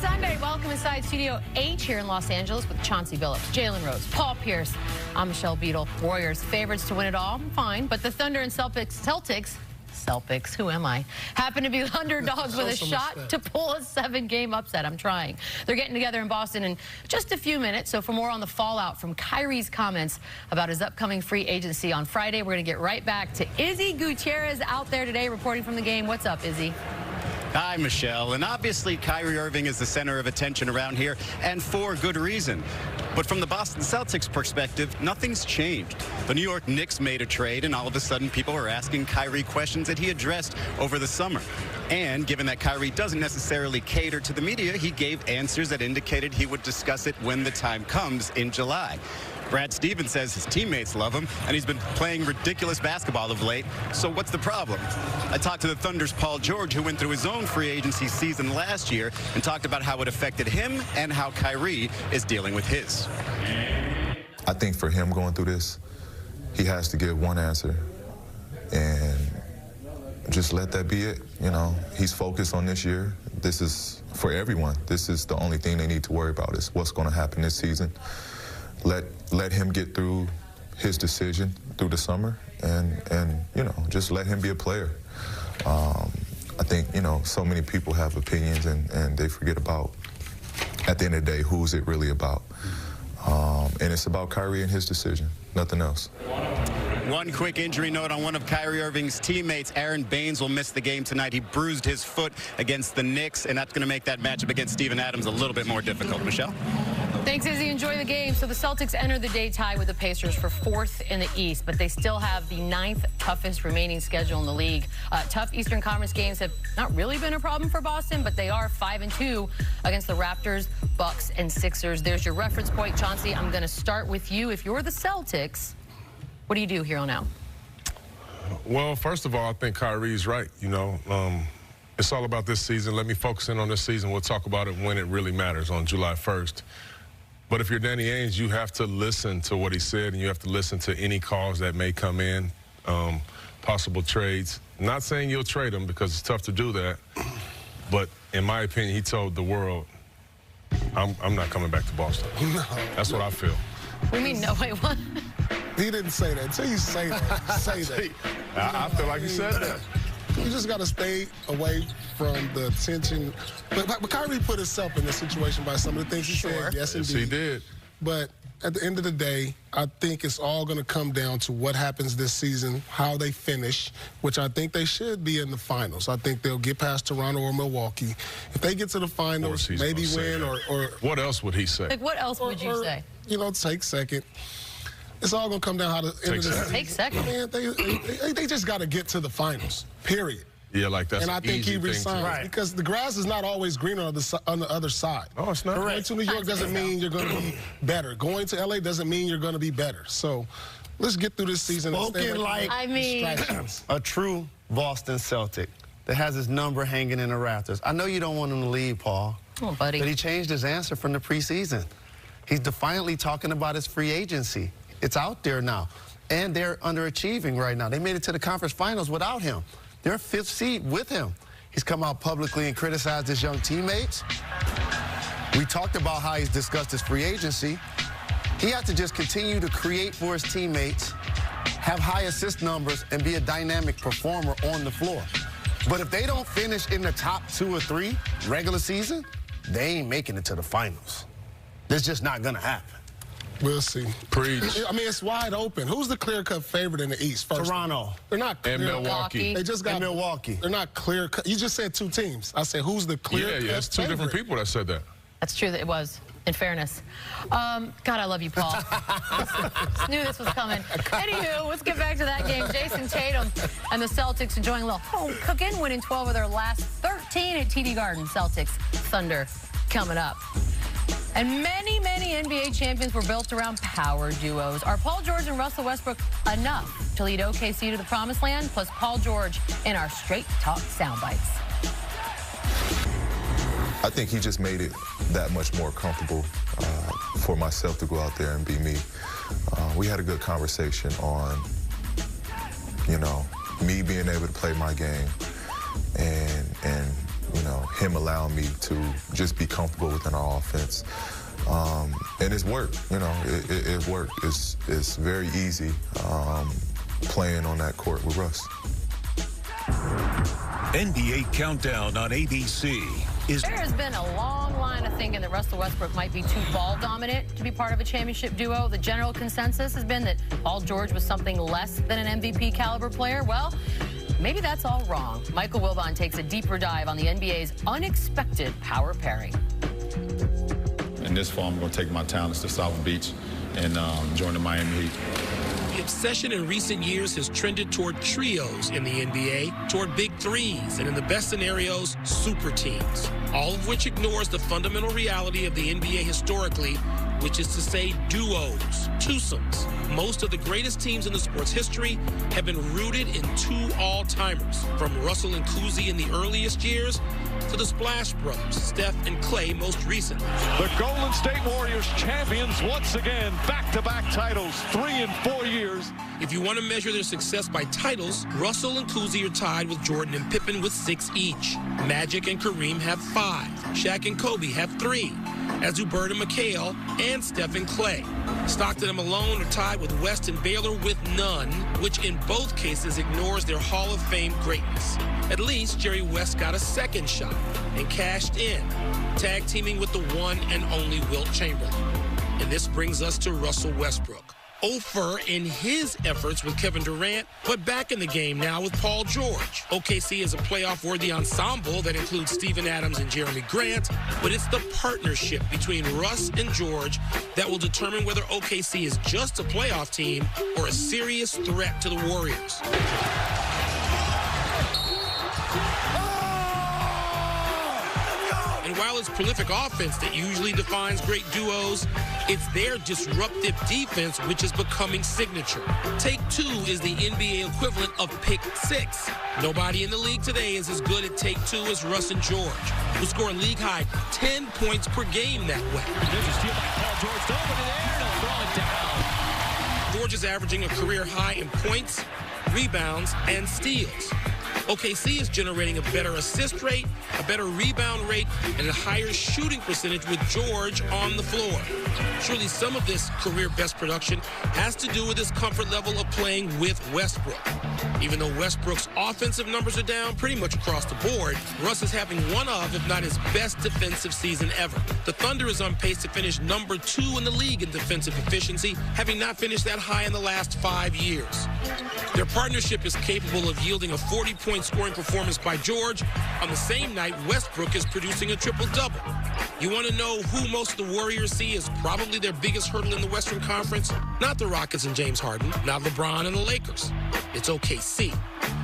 Sunday. Welcome inside Studio H here in Los Angeles with Chauncey Billups, Jalen Rose, Paul Pierce. I'm Michelle Beadle. Warriors favorites to win it all. Fine. But the Thunder and Celtics, who am I? Happen to be underdogs with a shot to pull a 7-game upset. I'm trying. They're getting together in Boston in just a few minutes. So for more on the fallout from Kyrie's comments about his upcoming free agency on Friday, we're going to get right back to Izzy Gutierrez out there today reporting from the game. What's up, Izzy? Hi, Michelle. And obviously, Kyrie Irving is the center of attention around here, and for good reason. But from the Boston Celtics perspective, nothing's changed. The New York Knicks made a trade, and all of a sudden, people are asking Kyrie questions that he addressed over the summer. And given that Kyrie doesn't necessarily cater to the media, he gave answers that indicated he would discuss it when the time comes in July. Brad Stevens says his teammates love him, and he's been playing ridiculous basketball of late. So what's the problem? I talked to the Thunder's Paul George, who went through his own free agency season last year and talked about how it affected him and how Kyrie is dealing with his. I think for him going through this, he has to give one answer and just let that be it. You know, he's focused on this year. This is for everyone. This is the only thing they need to worry about is what's going to happen this season. Let him get through his decision through the summer and you know, just let him be a player. I think, you know, so many people have opinions and they forget about, at the end of the day, who's it really about. And it's about Kyrie and his decision, nothing else. One quick injury note on one of Kyrie Irving's teammates. Aaron Baines will miss the game tonight. He bruised his foot against the Knicks, and that's going to make that matchup against Steven Adams a little bit more difficult. Michelle? Thanks, Izzy. Enjoy the game. So the Celtics enter the day tie with the Pacers for 4th in the East, but they still have the 9th toughest remaining schedule in the league. Tough Eastern Conference games have not really been a problem for Boston, but they are 5-2 against the Raptors, Bucks, and Sixers. There's your reference point, Chauncey. I'm going to start with you. If you're the Celtics, what do you do here on out? Well, first of all, I think Kyrie's right. You know, it's all about this season. Let me focus in on this season. We'll talk about it when it really matters on July 1st. But if you're Danny Ainge, you have to listen to what he said, and you have to listen to any calls that may come in, possible trades. Not saying you'll trade him because it's tough to do that, but in my opinion, he told the world, I'm not coming back to Boston. No. That's what I feel. What do you mean, no, wait, what? He didn't say that. Until you say that, say that. I feel like he said that. You just got to stay away from the tension. But Kyrie put himself in this situation by some of the things he said. Yes, indeed. Yes, he did. But at the end of the day, I think it's all going to come down to what happens this season, how they finish, which I think they should be in the finals. I think they'll get past Toronto or Milwaukee. If they get to the finals, maybe win or... What else would he say? Like, what else would you say? You know, take second. It's all going to come down how to end of the season. Take second. Man, they just got to get to the finals, period. Yeah, like that's and I think he resigns because the grass is not always green on the other side. Oh, it's not. Going to New York doesn't mean you're going to be better. Going to LA doesn't mean you're going to be better. So let's get through this season. Spoken like a true Boston Celtic that has his number hanging in the rafters. I know you don't want him to leave, Paul. Oh, buddy. But he changed his answer from the preseason. He's defiantly talking about his free agency. It's out there now. And they're underachieving right now. They made it to the conference finals without him. They're 5th seed with him. He's come out publicly and criticized his young teammates. We talked about how he's discussed his free agency. He has to just continue to create for his teammates, have high assist numbers, and be a dynamic performer on the floor. But if they don't finish in the top 2 or 3 regular season, they ain't making it to the finals. That's just not going to happen. We'll see. Preach. I mean, it's wide open. Who's the clear-cut favorite in the East? First Toronto. They're not clear. And Milwaukee. They just got Milwaukee. They're not clear-cut. You just said 2 teams. I said, who's the clear-cut Yeah, it's 2 different people that said that. That's true that it was, in fairness. God, I love you, Paul. Just knew this was coming. Anywho, let's get back to that game. Jason Tatum and the Celtics enjoying a little home cooking, winning 12 of their last 13 at TD Garden. Celtics, Thunder coming up. And many, many NBA champions were built around power duos. Are Paul George and Russell Westbrook enough to lead OKC to the promised land? Plus Paul George in our Straight Talk soundbites. I think he just made it that much more comfortable for myself to go out there and be me. We had a good conversation on, you know, me being able to play my game and you know, him allowing me to just be comfortable within our offense. And it's worked, you know, it worked. It's very easy playing on that court with Russ. NBA Countdown on ABC is... There has been a long line of thinking that Russell Westbrook might be too ball dominant to be part of a championship duo. The general consensus has been that Paul George was something less than an MVP caliber player. Well, maybe that's all wrong. Michael Wilbon takes a deeper dive on the NBA's unexpected power pairing. In this fall, I'm going to take my talents to South Beach and join the Miami Heat. The obsession in recent years has trended toward trios in the NBA, toward big threes, and in the best scenarios, super teams, all of which ignores the fundamental reality of the NBA historically, which is to say duos, twosomes. Most of the greatest teams in the sport's history have been rooted in two all-timers, from Russell and Cousy in the earliest years to the Splash Brothers, Steph and Clay most recently. The Golden State Warriors champions once again, back-to-back titles, 3 in 4 years. If you want to measure their success by titles, Russell and Cousy are tied with Jordan and Pippen with 6 each. Magic and Kareem have 5. Shaq and Kobe have 3. As do Bird and McHale and Steph and Clay. Stockton and Malone are tied with West and Baylor with none, which in both cases ignores their Hall of Fame greatness. At least Jerry West got a second shot and cashed in, tag teaming with the one and only Wilt Chamberlain. And this brings us to Russell Westbrook. Over in his efforts with Kevin Durant, but back in the game now with Paul George. OKC is a playoff-worthy ensemble that includes Steven Adams and Jeremy Grant, but it's the partnership between Russ and George that will determine whether OKC is just a playoff team or a serious threat to the Warriors. And while it's prolific offense that usually defines great duos, it's their disruptive defense which is becoming signature. Take 2 is the NBA equivalent of pick 6. Nobody in the league today is as good at take 2 as Russ and George, who score a league-high 10 points per game that way. There's a steal by Paul George. Over in the air, and throw it down. George is averaging a career high in points, rebounds, and steals. OKC is generating a better assist rate, a better rebound rate, and a higher shooting percentage with George on the floor. Surely some of this career best production has to do with his comfort level of playing with Westbrook. Even though Westbrook's offensive numbers are down pretty much across the board, Russ is having one of, if not his best defensive season ever. The Thunder is on pace to finish number 2 in the league in defensive efficiency, having not finished that high in the last 5 years. Their partnership is capable of yielding a 40-point scoring performance by George. On the same night, Westbrook is producing a triple-double. You want to know who most of the Warriors see as probably their biggest hurdle in the Western Conference? Not the Rockets and James Harden, not LeBron and the Lakers. It's OKC.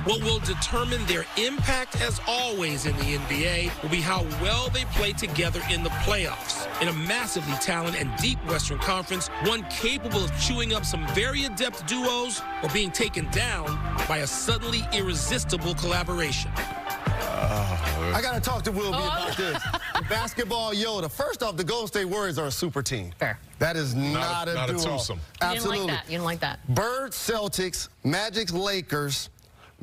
What will determine their impact, as always in the NBA, will be how well they play together in the playoffs. In a massively talented and deep Western Conference, one capable of chewing up some very adept duos or being taken down by a suddenly irresistible collaboration. I got to talk to Wilby about this. The basketball Yoda. First off, the Golden State Warriors are a super team. Fair. That is not a duo. twosome. Absolutely. You didn't like that. Bird, Celtics, Magic's Lakers,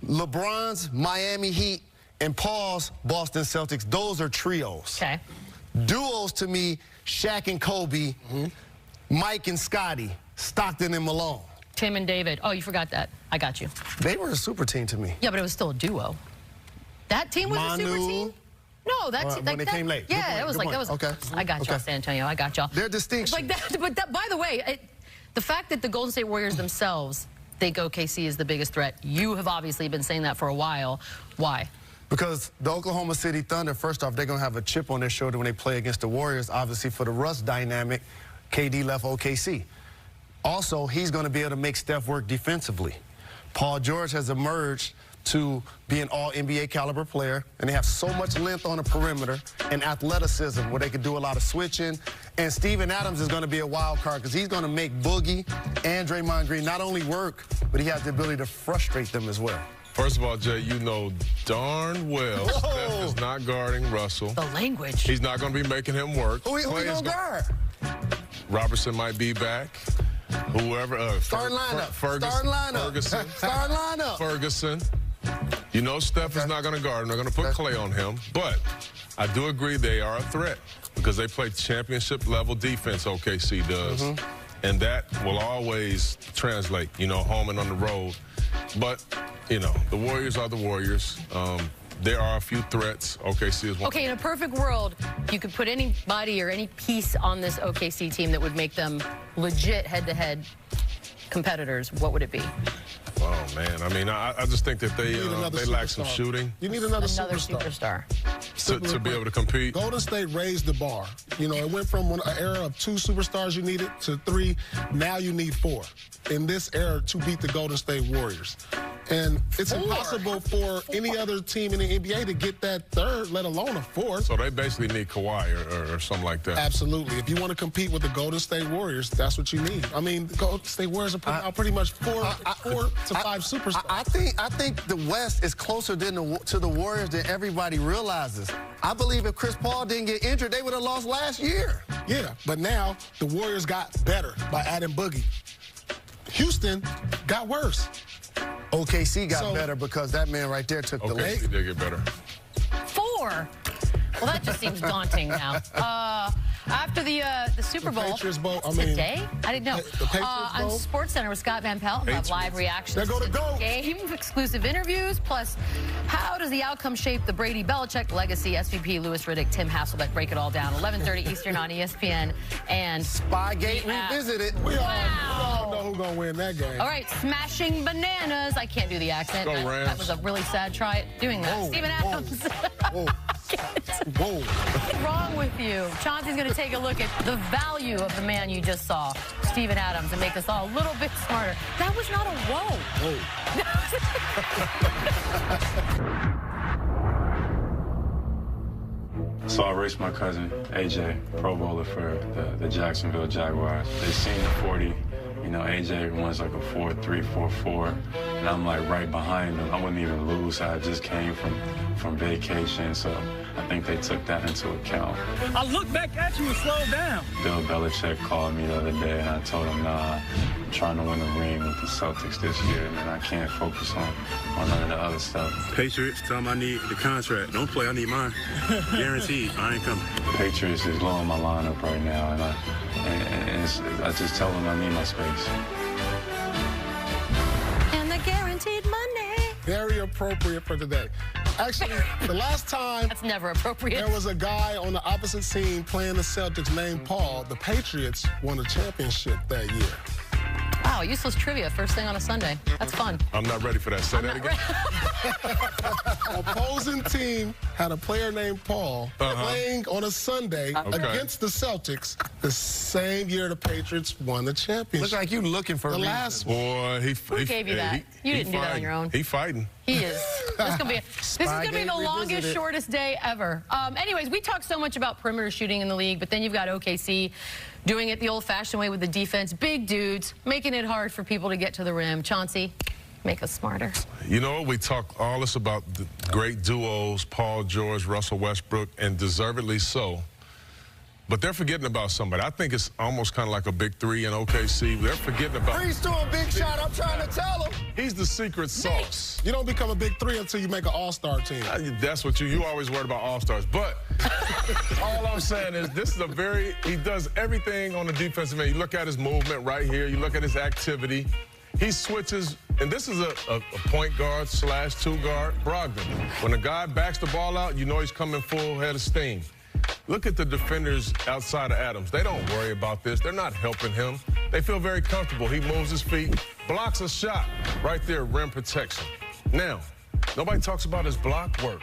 LeBron's Miami Heat, and Paul's Boston Celtics. Those are trios. Okay. Duos to me, Shaq and Kobe, Mike and Scotty, Stockton and Malone. Tim and David. Oh, you forgot that. I got you. They were a super team to me. Yeah, but it was still a duo. That team was a super team? No, that's when they came late. Yeah, it was like that was. Okay. I got y'all, San Antonio. I got y'all. They're distinct. Like that, but that, by the way, the fact that the Golden State Warriors themselves think OKC is the biggest threat. You have obviously been saying that for a while. Why? Because the Oklahoma City Thunder, first off, they're going to have a chip on their shoulder when they play against the Warriors. Obviously, for the Russ dynamic, KD left OKC. Also, he's going to be able to make Steph work defensively. Paul George has emerged to be an all-NBA caliber player, and they have so much length on the perimeter and athleticism where they can do a lot of switching. And Steven Adams is going to be a wild card because he's going to make Boogie and Draymond Green not only work, but he has the ability to frustrate them as well. First of all, Jay, you know darn well Steph is not guarding Russell. The language. He's not going to be making him work. Who he going to guard? Robertson might be back. Whoever. Starting lineup. Ferguson. Starting lineup. Ferguson. Starting lineup. Ferguson. You know Steph is not going to guard him. They're going to put Clay on him. But I do agree they are a threat because they play championship-level defense, OKC does. And that will always translate, you know, home and on the road. But, you know, the Warriors are the Warriors. There are a few threats. OKC is one. Okay, in a perfect world, you could put anybody or any piece on this OKC team that would make them legit head-to-head competitors. What would it be? Oh, man. I mean, I just think that they lack some shooting. You need another superstar. To be able to compete. Golden State raised the bar. You know, it went from an era of 2 superstars you needed to 3. Now you need 4 in this era to beat the Golden State Warriors. And it's impossible for any other team in the NBA to get that 3rd, let alone a 4th. So they basically need Kawhi or something like that. Absolutely. If you want to compete with the Golden State Warriors, that's what you need. I mean, the Golden State Warriors are putting out pretty much 4 to 5 superstars. I think the West is closer to the Warriors than everybody realizes. I believe if Chris Paul didn't get injured, they would have lost last year. Yeah, but now the Warriors got better by adding Boogie. Houston got worse. OKC got better because that man right there took the lead. OKC did get better. 4? Well, that just seems daunting now. After the Super Bowl, Patriots Bowl, today? I didn't know. The Patriots on Bowl? SportsCenter with Scott Van Pelt, have live reactions There go to the the GOAT. game, exclusive interviews, plus how does the outcome shape the Brady-Belichick legacy? SVP Louis Riddick, Tim Hasselbeck break it all down. 11:30 Eastern on ESPN and Spygate Revisited. We all know who's going to win that game. All right, smashing bananas. I can't do the accent. Go Rams. That was a really sad try at doing that. Whoa, Steven whoa, Adams. Whoa. Whoa. What's wrong with you? Chauncey's going to take a look at the value of the man you just saw, Steven Adams, and make us all a little bit smarter. That was not a whoa. So I raced my cousin, AJ, Pro Bowler for the Jacksonville Jaguars. They seen the 40. You know, AJ runs like a 4.3, 4.4, and I'm like right behind him. I wouldn't even lose. I just came from vacation, so I think they took that into account. I looked back at you and slowed down. Bill Belichick called me the other day, and I told him, nah, I'm trying to win a ring with the Celtics this year, and I can't focus on none of the other stuff. Patriots, tell them I need the contract. Don't play, I need mine. Guaranteed, I ain't coming. Patriots is low in my lineup right now, and I just tell them I need my space. And the guaranteed money. Very appropriate for today. Actually, the last time That's never appropriate. there was a guy on the opposite team playing the Celtics named Paul, the Patriots won a championship that year. Wow, useless trivia first thing on a Sunday. That's fun. I'm not ready for that. Say that again. Opposing team had a player named Paul playing on a Sunday against the Celtics the same year the Patriots won the championship. Looks like you looking for the a last Boy, Who gave you that? You didn't do that on your own. He fighting. He is. This is going to be the longest, shortest day ever. Anyways, we talk so much about perimeter shooting in the league, but then you've got OKC doing it the old-fashioned way with the defense. Big dudes, making it hard for people to get to the rim. Chauncey, make us smarter. You know, we talk all this about the great duos, Paul George, Russell Westbrook, and deservedly so. But they're forgetting about somebody. I think it's almost kind of like a big 3 in OKC. They're forgetting about... Freeze to a big shot, I'm trying to tell him. He's the secret sauce. You don't become a big 3 until you make an all-star team. That's what you always worried about all-stars. But all I'm saying is this is he does everything on the defensive end. You look at his movement right here. You look at his activity. He switches, and this is a point guard / 2 guard, Brogdon. When a guy backs the ball out, you know he's coming full head of steam. Look at the defenders outside of Adams. They don't worry about this. They're not helping him. They feel very comfortable. He moves his feet, blocks a shot right there, rim protection. Now, nobody talks about his block work.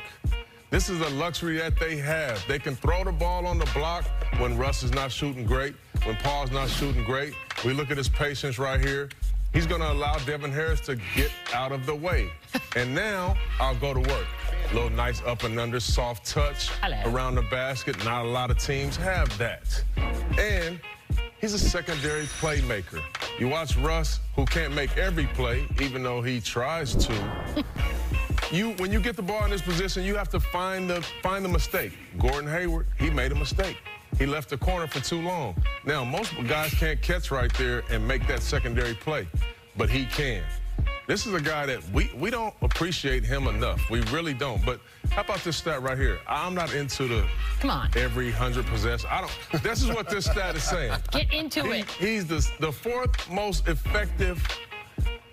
This is a luxury that they have. They can throw the ball on the block when Russ is not shooting great, when Paul's not shooting great. We look at his patience right here. He's going to allow Devin Harris to get out of the way. And now I'll go to work. A little nice up and under, soft touch around the basket. Not a lot of teams have that. And he's a secondary playmaker. You watch Russ, who can't make every play, even though he tries to. When you get the ball in this position, you have to find the mistake. Gordon Hayward, he made a mistake. He left the corner for too long. Now, most guys can't catch right there and make that secondary play, but he can. This is a guy that we don't appreciate him enough. We really don't. But how about this stat right here? I'm not into the every 100 possessions. This is what this stat is saying. Get into it. He's the fourth most effective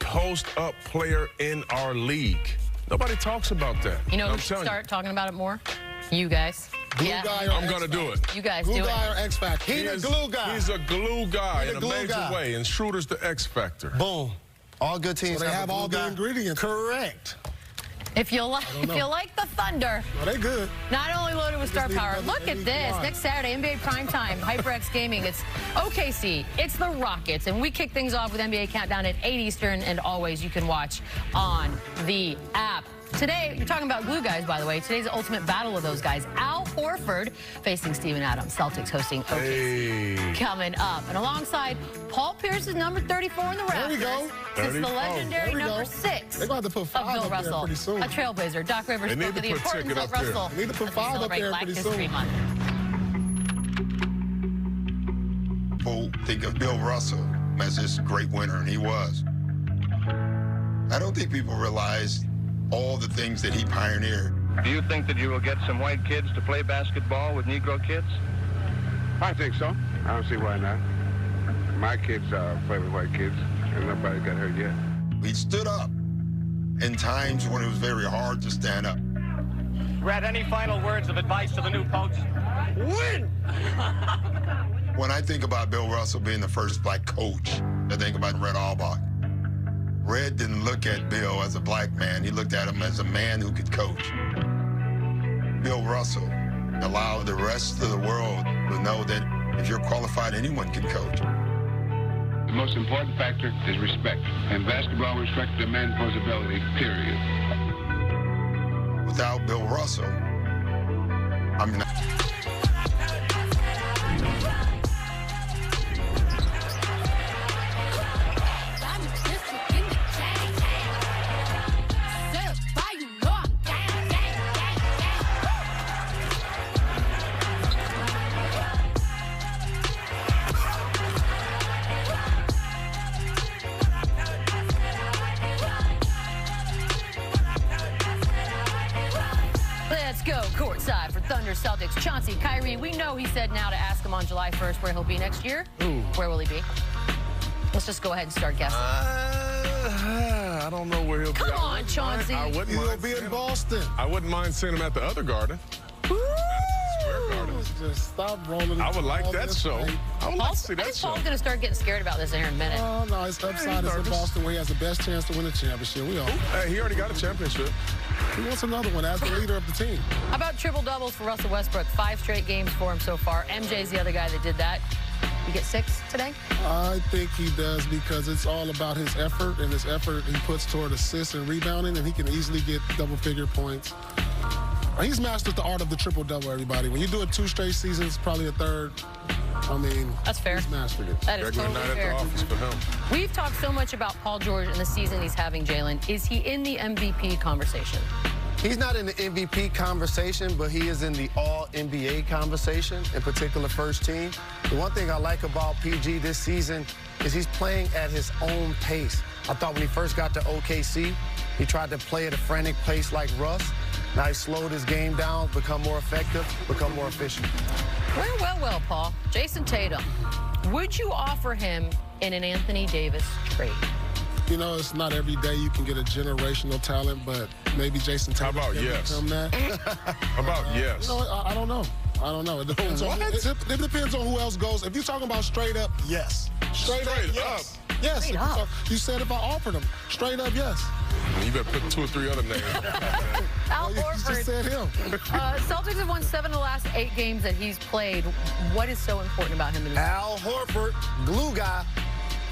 post-up player in our league. Nobody talks about that. You know who should start talking about it more? You guys. Glue guy or I'm going to do it. You guys glue do it. Glue guy or X Factor? He's a glue guy. He's a glue guy in a major way, and Schroeder's the X Factor. Boom. All good teams so they have all the ingredients. Correct. If you like the Thunder, they good. Not only loaded with star power. Look at this. Next Saturday, NBA Primetime, HyperX Gaming. It's OKC. It's the Rockets. And we kick things off with NBA Countdown at 8 Eastern. And always you can watch on the app. Today, you're talking about glue guys, by the way. Today's the ultimate battle of those guys. Al Horford facing Steven Adams. Celtics hosting OKC coming up. And alongside, Paul Pierce is number 34 in the Raptors. There we go. It's the legendary number 6 They're going to put 5 of Bill up Russell, there pretty soon. a trailblazer. Doc Rivers spoke of the importance of Russell. They need to put 5 up there pretty soon. People think of Bill Russell as this great winner, and he was. I don't think people realize all the things that he pioneered. Do you think that you will get some white kids to play basketball with Negro kids? I think so. I don't see why not. My kids play with white kids, and nobody got hurt yet. He stood up in times when it was very hard to stand up. Brad, any final words of advice to the new coach? Win! When I think about Bill Russell being the first black coach, I think about Red Auerbach. Red didn't look at Bill as a black man. He looked at him as a man who could coach. Bill Russell allowed the rest of the world to know that if you're qualified, anyone can coach. The most important factor is respect. And basketball respects the man's ability, period. Without Bill Russell, I mean... Let's go courtside for Thunder Celtics. Chauncey, Kyrie, we know he said now to ask him on July 1st where he'll be next year. Ooh. Where will he be? Let's just go ahead and start guessing. I don't know where he'll be. Come on, Chauncey. He'll be in Boston. I wouldn't mind seeing him at the other Garden. Just stop rolling. I would like that show. I would like to see that show. Paul's going to start getting scared about this here in a minute. Oh, no, his upside is in Boston where he has the best chance to win a championship. We all. Hey, he already got a championship. He wants another one as the leader of the team. How about triple-doubles for Russell Westbrook? 5 straight games for him so far. MJ's the other guy that did that. You get 6 today? I think he does because it's all about his effort, and his effort he puts toward assists and rebounding, and he can easily get double-figure points. He's mastered the art of the triple-double, everybody. When you do it 2 straight seasons, probably a third. I mean, that's fair. He's mastered it. That is totally fair. At the office for him. We've talked so much about Paul George and the season he's having, Jalen. Is he in the MVP conversation? He's not in the MVP conversation, but he is in the All-NBA conversation, in particular first team. The one thing I like about PG this season is he's playing at his own pace. I thought when he first got to OKC, he tried to play at a frantic pace like Russ. Now he slowed his game down, become more effective, become more efficient. Well, Paul. Jason Tatum, would you offer him in an Anthony Davis trade? You know, it's not every day you can get a generational talent, but maybe Jason Tatum can become that. How about yes? You know, I don't know. I don't know. It depends on it depends on who else goes. If you're talking about straight up, yes. Straight up, yes. Yes. Straight up. You said if I offered him, straight up, yes. You better put 2 or 3 other names. Al Horford. You just said him. Celtics have won 7 of the last 8 games that he's played. What is so important about him? Al Horford, glue guy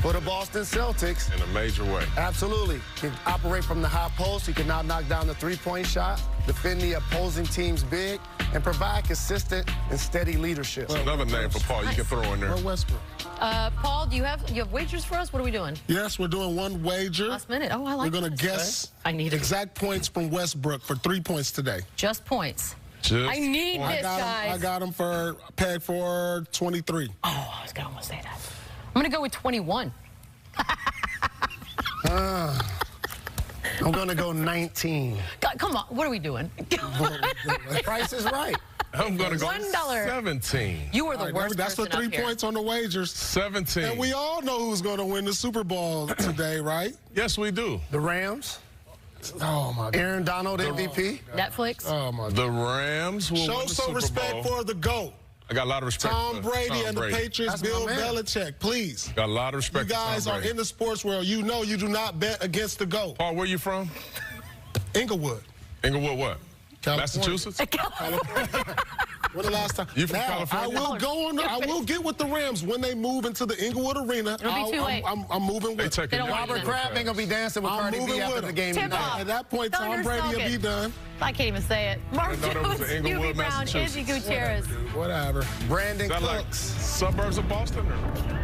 for the Boston Celtics. In a major way. Absolutely. He can operate from the high post. He can now knock down the three-point shot, defend the opposing team's big, and provide consistent and steady leadership. That's another name for Paul you can throw in there. Westbrook. Paul, do you have wagers for us? What are we doing? Yes, we're doing one wager. Last minute. Oh, I like We're going to guess exact points from Westbrook for 3 points today. Just points. I need this, guys. I got him for pegged for 23. Oh, I was going to almost say that. I'm going to go with 21. I'm going to go 19. God, come on, what are we doing? Price is right. I'm going to go $1. 17. You were the worst That's for person 3 up here. points on the wagers. 17. And we all know who's going to win the Super Bowl today, right? Yes, we do. The Rams. Oh, my God. Aaron Donald, MVP. Netflix. Oh, my God. The Rams will Show win the some Super respect Bowl. for the GOAT. I got a lot of respect Tom for Brady Tom and Brady. the Patriots, That's my Bill man. Belichick, please. Got a lot of respect You guys for Tom are Brady. in the sports world. You know you do not bet against the GOAT. Paul, where you from? Inglewood. Inglewood what? California. Massachusetts? When the last time? You from Now, California? I will get with the Rams when they move into the Inglewood Arena. It'll be too late. I'm moving with them. They don't want Robert you Kraft ain't going to be dancing with I'm Cardi B moving after with the him. game Tip tonight. off. At that point, Tom Thunder Brady will Celtics. be done. I can't even say it. Mark thought it was Jones, in Inglewood, Hubie Brown, Massachusetts. Izzy Gutierrez. Whatever. Brandon Is that like Cooks. suburbs of Boston? Or?